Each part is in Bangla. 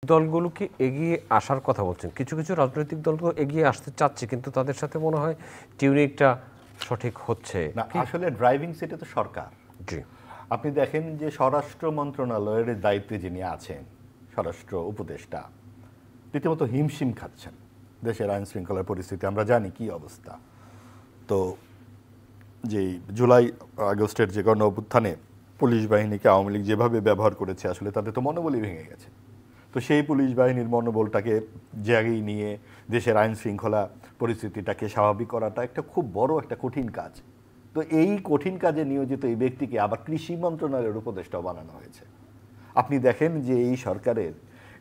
দলগুলোকে এগিয়ে আসার কথা বলছেন, কিছু কিছু রাজনৈতিক দলগুলো এগিয়ে আসতে চাচ্ছে, কিন্তু তাদের সাথে মনে হয় টিউনিংটা সঠিক হচ্ছে না। আসলে ড্রাইভিং সিটে তো সরকার। জি, আপনি দেখেন যে স্বরাষ্ট্র মন্ত্রণালয়ের দায়িত্বে যিনি আছেন, স্বরাষ্ট্র উপদেষ্টা, রীতিমতো হিমশিম খাচ্ছেন। দেশের আইন শৃঙ্খলার পরিস্থিতি আমরা জানি কি অবস্থা। তো যে জুলাই আগস্টের যে গণ অভ্যুত্থানে পুলিশ বাহিনীকে আওয়ামী লীগ যেভাবে ব্যবহার করেছে, আসলে তাদের তো মনোবলই ভেঙে গেছে। তো সেই পুলিশ বাহিনীর মনোবলটাকে জাগিয়ে নিয়ে দেশের আইন শৃঙ্খলা পরিস্থিতিটাকে স্বাভাবিক করাটা একটা খুব বড় একটা কঠিন কাজ। তো এই কঠিন কাজে নিয়োজিত এই ব্যক্তিকে আবার কৃষি মন্ত্রণালয়ের উপদেষ্টাও বানানো হয়েছে। আপনি দেখেন যে এই সরকারের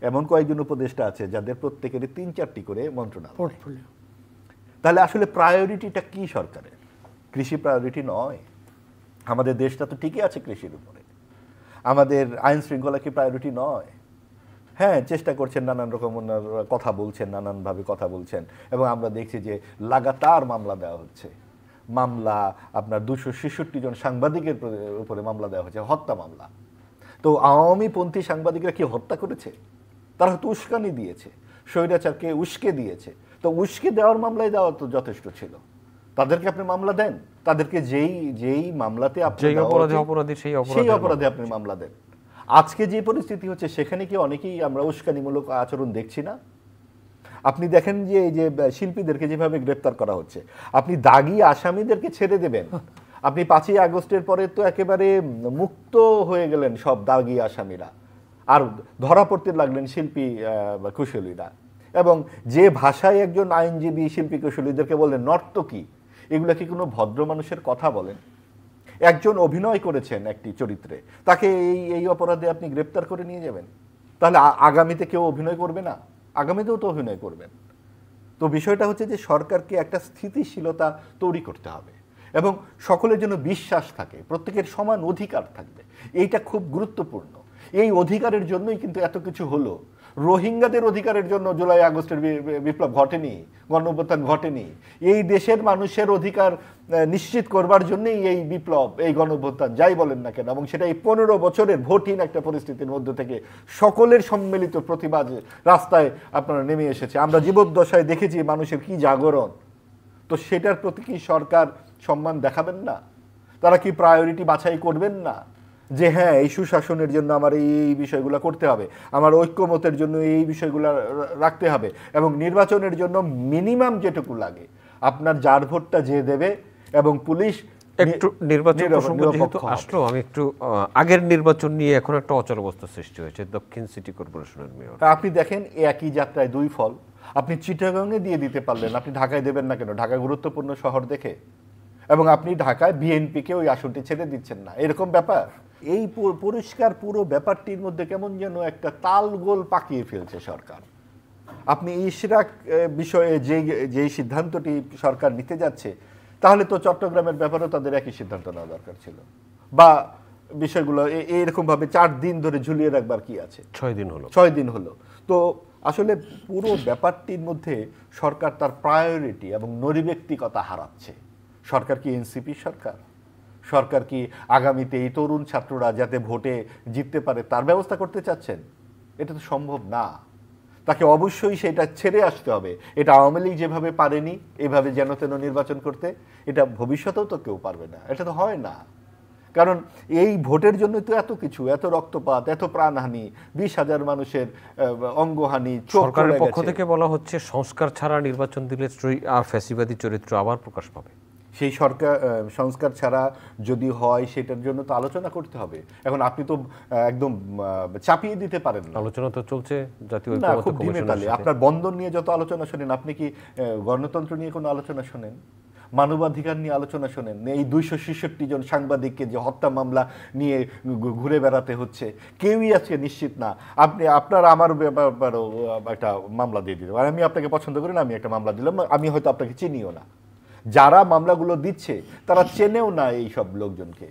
এমন কয়েকজন উপদেষ্টা আছে যাদের প্রত্যেকের ৩-৪টি করে মন্ত্রণালয়। তাহলে আসলে প্রায়োরিটিটা কি সরকারের? কৃষি প্রায়োরিটি নয়। আমাদের দেশটা তো ঠিকই আছে কৃষির উপরে। আমাদের আইন শৃঙ্খলা কি প্রায়োরিটি নয়? হ্যাঁ, চেষ্টা করছেন, নানান রকম কথা বলছেন, নানানভাবে কথা বলছেন, এবং আমরা দেখছি যে লাগাতার মামলা দেওয়া হচ্ছে। মামলা আপনার 266 জন সাংবাদিকের উপরে মামলা দেওয়া হচ্ছে, হত্যা মামলা। তো আওয়ামীপন্থী সাংবাদিকরা কি হত্যা করেছে? তারা হয়তো উস্কানি দিয়েছে, স্বৈরাচারকে উস্কে দিয়েছে। তো উস্কে দেওয়ার মামলায় দেওয়া তো যথেষ্ট ছিল। তাদেরকে আপনি মামলা দেন, তাদেরকে যেই মামলাতে আপনি সেই অপরাধে আপনি মামলা দেন। আজকে যে পরিস্থিতি হচ্ছে সেখানে কি অনেকেই আমরা উস্কানিমূলক আচরণ দেখছি না? আপনি দেখেন যে এই যে শিল্পীদেরকে যেভাবে গ্রেপ্তার করা হচ্ছে, আপনি দাগী আসামিদেরকে ছেড়ে দেবেন। আপনি 5ই আগস্টের পরে তো একেবারে মুক্ত হয়ে গেলেন সব দাগী আসামিরা, আর ধরা পড়তে লাগলেন শিল্পী কুশলীরা। এবং যে ভাষায় একজন আইনজীবী শিল্পী কুশলীদেরকে বললেন নর্তকী, এগুলা কি কোনো ভদ্র মানুষের কথা বলেন? একজন অভিনয় করেছেন একটি চরিত্রে, তাকে এই অপরাধে আপনি গ্রেপ্তার করে নিয়ে যাবেন? তাহলে আগামীতে কেউ অভিনয় করবে না? আগামীতেও তো অভিনয় করবেন। তো বিষয়টা হচ্ছে যে সরকারকে একটা স্থিতিশীলতা তৈরি করতে হবে এবং সকলের জন্য বিশ্বাস থাকে, প্রত্যেকের সমান অধিকার থাকবে। এইটা খুব গুরুত্বপূর্ণ। এই অধিকারের জন্যই কিন্তু এত কিছু হলো। রোহিঙ্গাদের অধিকারের জন্য জুলাই আগস্টের বিপ্লব ঘটেনি, গণঅভ্যুত্থান ঘটেনি। এই দেশের মানুষের অধিকার নিশ্চিত করবার জন্যই এই বিপ্লব, এই গণঅভ্যুত্থান, যাই বলেন না কেন। এবং সেটা এই 15 বছরের ভোটহীন একটা পরিস্থিতির মধ্যে থেকে সকলের সম্মিলিত প্রতিবাদ রাস্তায় আপনারা নেমে এসেছে। আমরা জীবদ্দশায় দেখেছি মানুষের কি জাগরণ। তো সেটার প্রতি কি সরকার সম্মান দেখাবেন না? তারা কি প্রায়োরিটি বাছাই করবেন না যে হ্যাঁ, এই সুশাসনের জন্য আমার এই বিষয়গুলো করতে হবে, আমার ঐক্যমতের জন্য এই বিষয়গুলো রাখতে হবে, এবং নির্বাচনের জন্য মিনিমাম যেটুকু লাগে আপনার যার ভোটটা যে দেবে, এবং পুলিশ একটু নির্বাচন প্রসঙ্গ যেহেতু আসলো, আমি একটু আগের নির্বাচন নিয়ে এখন একটা অচলাবস্থা সৃষ্টি হয়েছে দক্ষিণ সিটি কর্পোরেশনের মেয়র। আপনি দেখেন একই যাত্রায় দুই ফল। আপনি চিটাগাংয়ে দিয়ে দিতে পারলেন, আপনি ঢাকায় দেবেন না কেন? ঢাকা গুরুত্বপূর্ণ শহর দেখে। এবং আপনি ঢাকায় বিএনপিকে ওই আসনটি ছেড়ে দিচ্ছেন না, এরকম ব্যাপার। এই পরিষ্কার পুরো ব্যাপারটির মধ্যে কেমন যেন একটা তালগোল পাকিয়ে ফেলছে সরকার। আপনি ইশরাক বিষয়ে যেই সিদ্ধান্তটি সরকার নিতে যাচ্ছে, তাহলে তো চট্টগ্রামের ব্যাপারেও তাদের একই সিদ্ধান্ত নেওয়া দরকার ছিল। বা বিষয়গুলো এরকমভাবে 4 দিন ধরে ঝুলিয়ে রাখবার কি আছে? 6 দিন হলো। তো আসলে পুরো ব্যাপারটির মধ্যে সরকার তার প্রায়োরিটি এবং নৈর্ব্যক্তিকতা হারাচ্ছে। সরকার কি এনসিপি সরকার? সরকার কি আগামীতে এই তরুণ ছাত্ররা যাতে ভোটে জিততে পারে তার ব্যবস্থা করতে চাচ্ছেন? এটা তো সম্ভব না। তাকে অবশ্যই সেটা ছেড়ে আসতে হবে। এটা আওয়ামী লীগ যেভাবে পারেনি এভাবে যেন তেন নির্বাচন করতে, এটা ভবিষ্যতেও তো কেউ পারবে না। এটা তো হয় না। কারণ এই ভোটের জন্য তো এত কিছু, এত রক্তপাত, এত প্রাণহানি, 20,000 মানুষের অঙ্গহানি। সরকারের পক্ষ থেকে বলা হচ্ছে সংস্কার ছাড়া নির্বাচন দিলে আর ফ্যাসিবাদী চরিত্র আবার প্রকাশ পাবে। সেই সংস্কার ছাড়া যদি হয় সেটার জন্য তো আলোচনা করতে হবে। এখন আপনি তো একদম চাপিয়ে দিতে পারেন না। আলোচনা তো চলছে জাতীয় ঐক্যমত্য কমিশনের। আপনার বন্দর নিয়ে যত আলোচনা শোনেন, আপনি কি গণতন্ত্র নিয়ে কোনো আলোচনা শোনেন? মানবাধিকার নিয়ে আলোচনা শোনেন? এই 266 জন সাংবাদিককে যে হত্যা মামলা নিয়ে ঘুরে বেড়াতে হচ্ছে, কেউই আজকে নিশ্চিত না। আপনার আমার ব্যাপারেও একটা মামলা দিয়ে দিতে পারেন। আমি আপনাকে পছন্দ করি না, আমি একটা মামলা দিলাম, আমি হয়তো আপনাকে চিনিও না। যারা মামলাগুলো দিচ্ছে তারা চেনেও না এই সব লোকজনকে,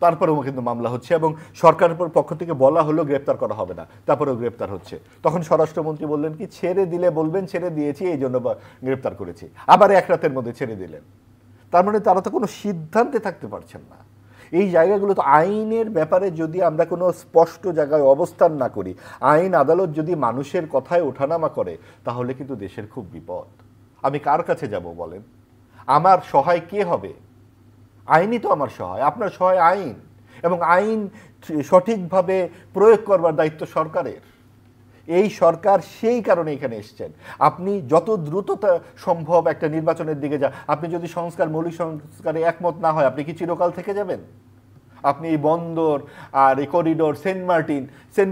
তারপরেও কিন্তু মামলা হচ্ছে। এবং সরকারের পক্ষ থেকে বলা হলো গ্রেপ্তার করা হবে না, তারপরেও গ্রেপ্তার হচ্ছে। তখন স্বরাষ্ট্রমন্ত্রী বললেন কি, ছেড়ে দিলে বলবেন ছেড়ে দিয়েছি, এই জন্য গ্রেপ্তার করেছি। আবার 1 রাতের মধ্যে ছেড়ে দিলেন। তার মানে তারা তো কোনো সিদ্ধান্তে থাকতে পারছেন না। এই জায়গাগুলো তো আইনের ব্যাপারে যদি আমরা কোনো স্পষ্ট জায়গায় অবস্থান না করি, আইন আদালত যদি মানুষের কথায় ওঠানামা করে, তাহলে কিন্তু দেশের খুব বিপদ। আমি কার কাছে যাব বলেন? আমার সহায় কে হবে? আইনই তো আমার সহায়, আপনার সহায় আইন, এবং আইন সঠিকভাবে প্রয়োগ করবার দায়িত্ব সরকারের। এই সরকার সেই কারণে এখানে এসছেন। আপনি যত দ্রুততা সম্ভব একটা নির্বাচনের দিকে যান। আপনি যদি সংস্কার, মৌলিক সংস্কারে একমত না হয়, আপনি কি চিরকাল থেকে যাবেন? আপনি এই বন্দর আর এই করিডোর, সেন্ট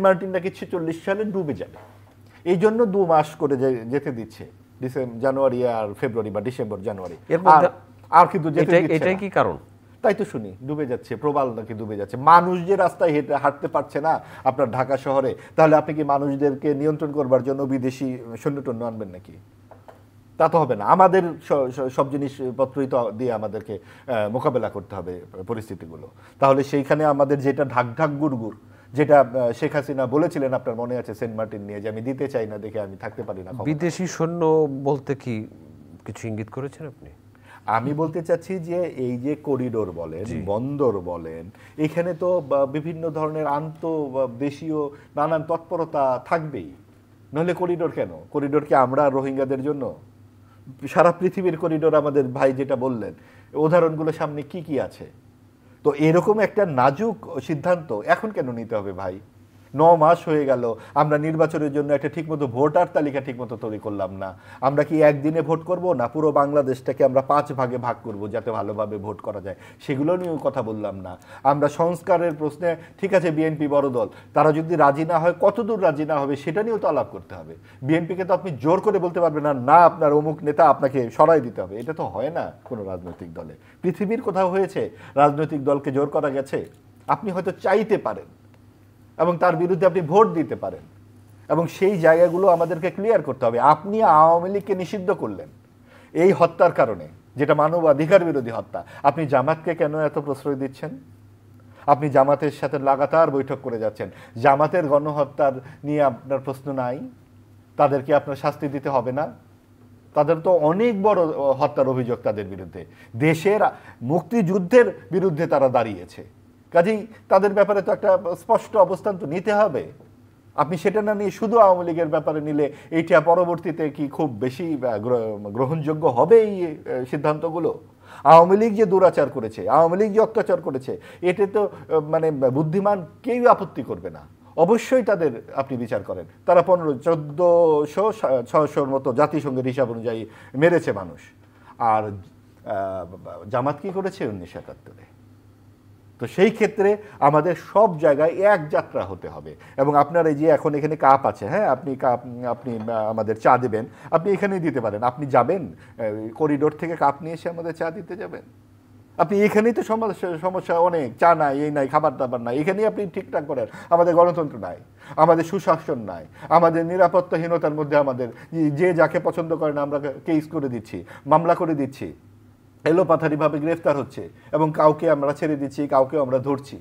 মার্টিন নাকি 46 সালে ডুবে যাবে, এই জন্য 2 মাস করে যেতে দিচ্ছে, জানুয়ারি আর ফেব্রুয়ারি বা ডিসেম্বর জানুয়ারি, আর কিন্তু যেতে দিচ্ছে না। এটাই কি কারণ? তাই তো শুনি ডুবে যাচ্ছে, প্রবাল নাকি ডুবে যাচ্ছে, মানুষ যে রাস্তায় হাঁটতে পারছে না আপনার ঢাকা শহরে, তাহলে আপনি কি মানুষদেরকে নিয়ন্ত্রণ করবার জন্য বিদেশি সৈন্যটন্য আনবেন নাকি? তা তো হবে না। আমাদের সব জিনিসপত্রই তো দিয়ে আমাদেরকে মোকাবেলা করতে হবে পরিস্থিতিগুলো। তাহলে সেইখানে আমাদের যেটা ঢাক গুড়গুড়, যেটা শেখ হাসিনা বলেছিলেন, আপনার মনে আছে সেন্ট মার্টিন নিয়ে, যে আমি দিতে চাই না, দেখে আমি থাকতে পারি না। বিদেশি সৈন্য বলতে কি কিছু ইঙ্গিত করেছেন আপনি? আমি বলতে চাচ্ছি যে এই যে করিডোর বলেন, বন্দর বলেন, এখানে তো বিভিন্ন ধরনের দেশীয় নানান তৎপরতা থাকবেই। নইলে করিডোর কেন? করিডোর কি আমরা রোহিঙ্গাদের জন্য? সারা পৃথিবীর করিডোর আমাদের ভাই যেটা বললেন, উদাহরণগুলো সামনে কি কি আছে? তো এরকম একটা নাজুক সিদ্ধান্ত এখন কেন নিতে হবে ভাই? 9 মাস হয়ে গেল, আমরা নির্বাচনের জন্য একটা ঠিকমতো ভোটার তালিকা ঠিকমতো তৈরি করলাম না। আমরা কি একদিনে ভোট করব, না পুরো বাংলাদেশটাকে আমরা 5 ভাগে ভাগ করব যাতে ভালোভাবে ভোট করা যায়? সেগুলো নিয়েও কথা বললাম না। আমরা সংস্কারের প্রশ্নে, ঠিক আছে বিএনপি বড় দল, তারা যদি রাজি না হয়, কতদূর রাজি না হবে সেটা নিয়েও তো আলাপ করতে হবে। বিএনপিকে তো আপনি জোর করে বলতে পারবেন না, না আপনার অমুক নেতা আপনাকে সরাই দিতে হবে। এটা তো হয় না কোনো রাজনৈতিক দলে। পৃথিবীর কোথাও হয়েছে রাজনৈতিক দলকে জোর করা গেছে? আপনি হয়তো চাইতে পারেন এবং তার বিরুদ্ধে আপনি ভোট দিতে পারেন, এবং সেই জায়গাগুলো আমাদেরকে ক্লিয়ার করতে হবে। আপনি আওয়ামী লীগকে নিষিদ্ধ করলেন এই হত্যার কারণে, যেটা মানবাধিকার বিরোধী হত্যা। আপনি জামাতকে কেন এত প্রশ্রয় দিচ্ছেন? আপনি জামাতের সাথে লাগাতার বৈঠক করে যাচ্ছেন। জামাতের গণহত্যার নিয়ে আপনার প্রশ্ন নাই? তাদেরকে আপনার শাস্তি দিতে হবে না? তাদের তো অনেক বড় হত্যার অভিযোগ তাদের বিরুদ্ধে, দেশের মুক্তিযুদ্ধের বিরুদ্ধে তারা দাঁড়িয়েছে। কাজেই তাদের ব্যাপারে তো একটা স্পষ্ট অবস্থান তো নিতে হবে। আপনি সেটা না নিয়ে শুধু আওয়ামী লীগের ব্যাপারে নিলে এইটা পরবর্তীতে কি খুব বেশি গ্রহণযোগ্য হবে এই সিদ্ধান্তগুলো? আওয়ামী লীগ যে দুরাচার করেছে, আওয়ামী লীগ যে অত্যাচার করেছে, এতে তো মানে বুদ্ধিমান কেউ আপত্তি করবে না। অবশ্যই তাদের আপনি বিচার করেন। তারা 1400-600 মতো জাতিসংঘের হিসাব অনুযায়ী মেরেছে মানুষ। আর জামাত কি করেছে 1971-এ? তো সেই ক্ষেত্রে আমাদের সব জায়গায় এক যাত্রা হতে হবে। এবং আপনার এই যে এখন এখানে কাপ আছে, হ্যাঁ, আপনি আমাদের চা দেবেন, আপনি এখানেই দিতে পারেন। আপনি যাবেন করিডোর থেকে কাপ নিয়ে এসে আমাদের চা দিতে যাবেন? আপনি এখানেই তো সমস্যা অনেক, চা নাই, এই নাই, খাবার দাবার নাই, এখানেই আপনি ঠিকঠাক করেন। আমাদের গণতন্ত্র নাই, আমাদের সুশাসন নাই, আমাদের নিরাপত্তাহীনতার মধ্যে আমাদের যে যাকে পছন্দ করে না আমরা কেস করে দিচ্ছি, মামলা করে দিচ্ছি, এলোপাথারিভাবে গ্রেফতার হচ্ছে, এবং কাউকে আমরা ছেড়ে দিচ্ছি, কাউকে আমরা ধরছি।